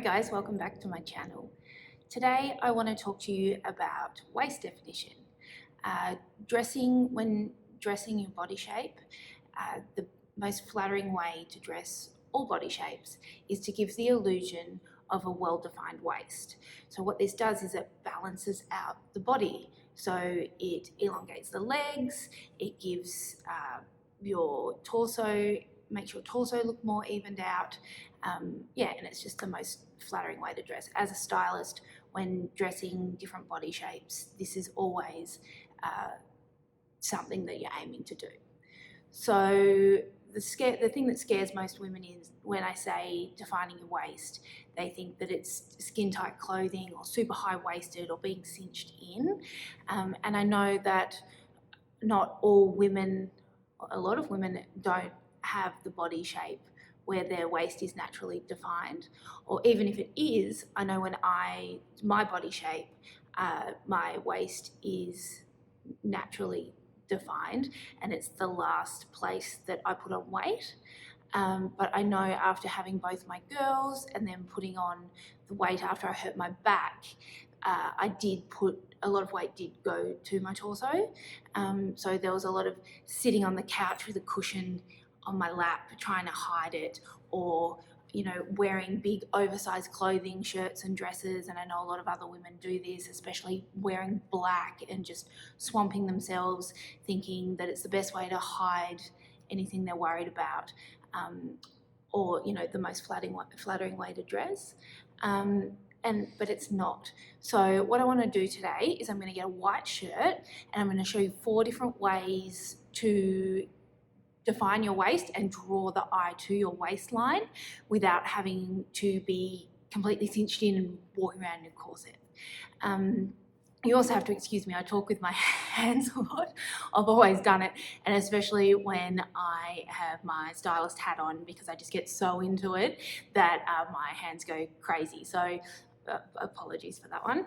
Hi guys, welcome back to my channel. Today I want to talk to you about waist definition. When dressing your body shape, the most flattering way to dress all body shapes is to give the illusion of a well-defined waist. So what this does is it balances out the body. So it elongates the legs, it gives makes your torso look more evened out. And it's just the most flattering way to dress. As a stylist, when dressing different body shapes, this is always something that you're aiming to do. So the thing that scares most women is when I say defining your waist, they think that it's skin tight clothing or super high waisted or being cinched in. And I know that not all women, a lot of women don't have the body shape where their waist is naturally defined, or even if it is, I know my body shape, my waist is naturally defined and it's the last place that I put on weight. But I know after having both my girls and then putting on the weight after I hurt my back, a lot of weight did go to my torso. So there was a lot of sitting on the couch with a cushion on my lap trying to hide it, or wearing big oversized clothing, shirts and dresses. And I know a lot of other women do this, especially wearing black and just swamping themselves, thinking that it's the best way to hide anything they're worried about, or the most flattering way to dress. But it's not. So what I want to do today is I'm going to get a white shirt and I'm going to show you 4 different ways to define your waist and draw the eye to your waistline without having to be completely cinched in and walking around in a corset. You also have to excuse me, I talk with my hands a lot. I've always done it, and especially when I have my stylist hat on, because I just get so into it that my hands go crazy. So apologies for that one.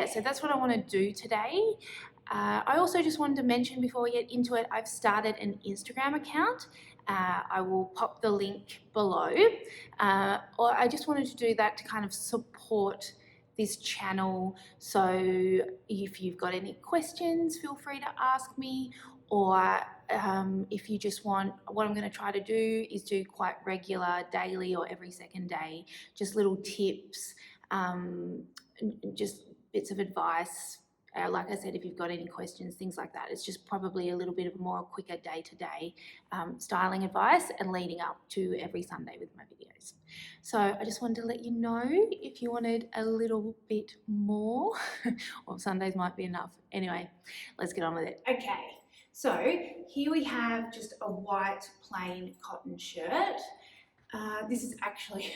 So that's what I want to do today. I also just wanted to mention before we get into it, I've started an Instagram account. I will pop the link below. Or I just wanted to do that to kind of support this channel. So if you've got any questions, feel free to ask me. Or if you just want, what I'm going to try to do is do quite regular, daily or every second day, just little tips, just bits of advice. Like I said, if you've got any questions, things like that, it's just probably a little bit of more quicker day-to-day styling advice and leading up to every Sunday with my videos. So I just wanted to let you know if you wanted a little bit more, or Sundays might be enough. Anyway, let's get on with it. Okay, so here we have just a white plain cotton shirt. This is actually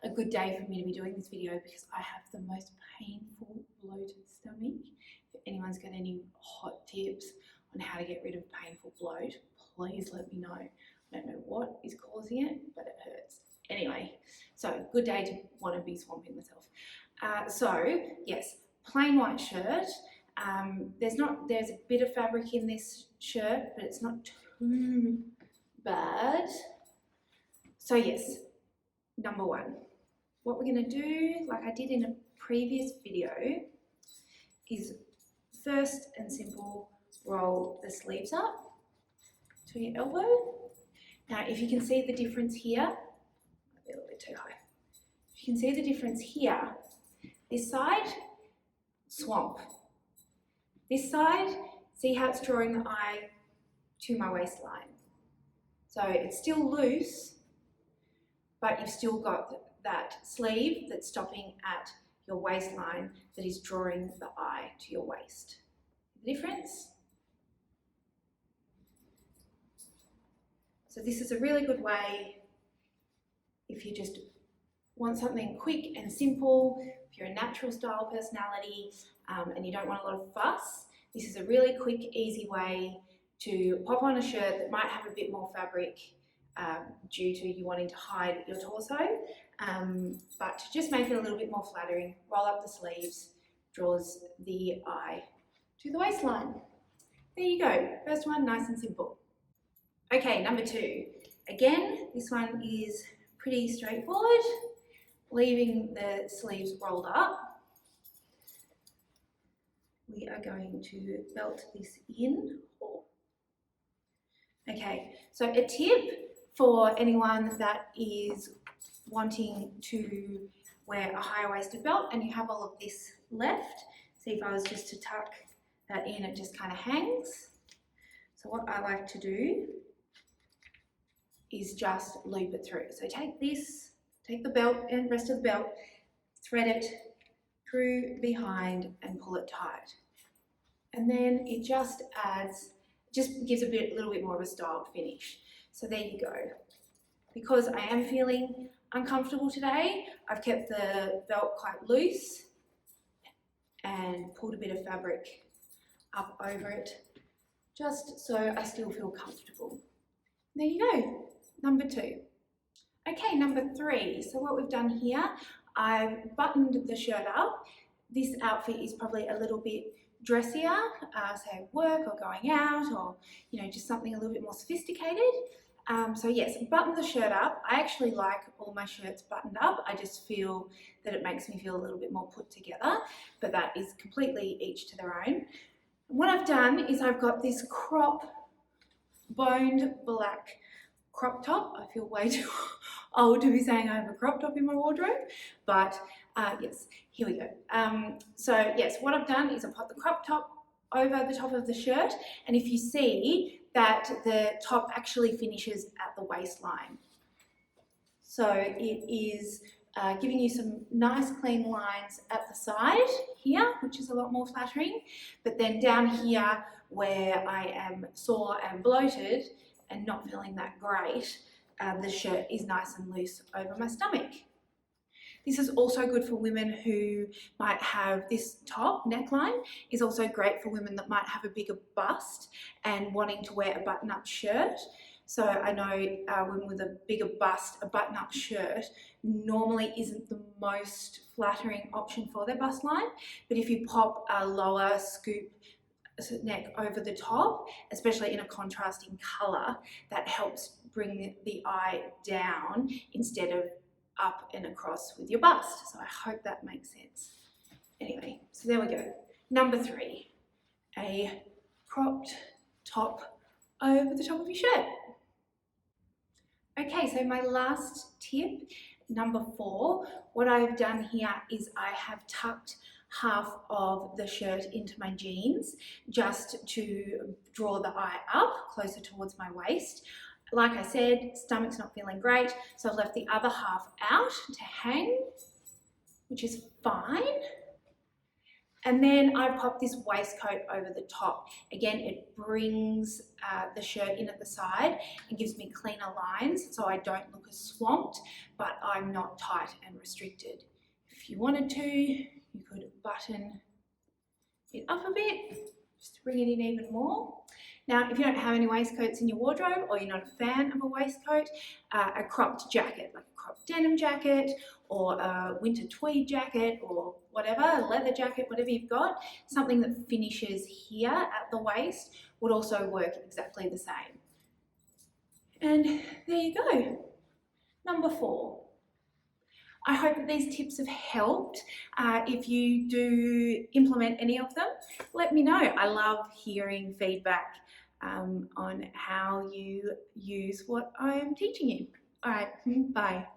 a good day for me to be doing this video because I have the most painful bloated stomach. If anyone's got any hot tips on how to get rid of painful bloat, please let me know. I don't know what is causing it, but it hurts. Anyway, so good day to want to be swamping myself. So yes, plain white shirt. There's a bit of fabric in this shirt, but it's not too bad. So yes, number 1, what we're going to do, like I did in a previous video, is first and simple, roll the sleeves up to your elbow. Now if you can see the difference here, might be a little bit too high. If you can see the difference here, this side, swamp. This side, see how it's drawing the eye to my waistline. So it's still loose, but you've still got that sleeve that's stopping at your waistline that is drawing the eye to your waist. The difference? So this is a really good way if you just want something quick and simple, if you're a natural style personality and you don't want a lot of fuss. This is a really quick, easy way to pop on a shirt that might have a bit more fabric due to you wanting to hide your torso, but to just make it a little bit more flattering, roll up the sleeves, draws the eye to the waistline. There you go, first one, nice and simple. Okay, number 2. Again, this one is pretty straightforward. leaving the sleeves rolled up, we are going to belt this in. Okay, so a tip for anyone that is wanting to wear a higher waisted belt and you have all of this left, see if I was just to tuck that in, it just kind of hangs. So what I like to do is just loop it through. So take this, take the belt and rest of the belt, thread it through behind and pull it tight. And then it just adds, just gives a little bit more of a styled finish. So there you go. Because I am feeling uncomfortable today, I've kept the belt quite loose and pulled a bit of fabric up over it, just so I still feel comfortable. There you go, number 2. Okay, number 3, so what we've done here, I've buttoned the shirt up. This outfit is probably a little bit dressier, say work or going out, or just something a little bit more sophisticated. So yes, button the shirt up. I actually like all my shirts buttoned up. I just feel that it makes me feel a little bit more put together, but that is completely each to their own. What I've done is I've got this crop boned black crop top. I feel way too old to be saying I have a crop top in my wardrobe, but yes, here we go. So yes, what I've done is I've put the crop top over the top of the shirt, and if you see that the top actually finishes at the waistline. So it is giving you some nice clean lines at the side here, which is a lot more flattering, but then down here where I am sore and bloated and not feeling that great, the shirt is nice and loose over my stomach. This is also good for women who might have this top neckline, is also great for women that might have a bigger bust and wanting to wear a button-up shirt. So I know women with a bigger bust, a button-up shirt normally isn't the most flattering option for their bust line, but if you pop a lower scoop neck over the top, especially in a contrasting colour, that helps bring the eye down instead of up and across with your bust. So I hope that makes sense. Anyway, so there we go. Number 3, a cropped top over the top of your shirt. Okay, so my last tip, number 4, what I've done here is I have tucked half of the shirt into my jeans just to draw the eye up closer towards my waist. Like I said, stomach's not feeling great, so I've left the other half out to hang, which is fine. And then I popped this waistcoat over the top. Again, it brings the shirt in at the side and gives me cleaner lines so I don't look as swamped, but I'm not tight and restricted. If you wanted to, you could button it up a bit, just to bring it in even more. Now, if you don't have any waistcoats in your wardrobe or you're not a fan of a waistcoat, a cropped jacket, like a cropped denim jacket or a winter tweed jacket or whatever, a leather jacket, whatever you've got, something that finishes here at the waist would also work exactly the same. And there you go, number 4. I hope that these tips have helped. If you do implement any of them, let me know. I love hearing feedback on how you use what I am teaching you. All right, bye.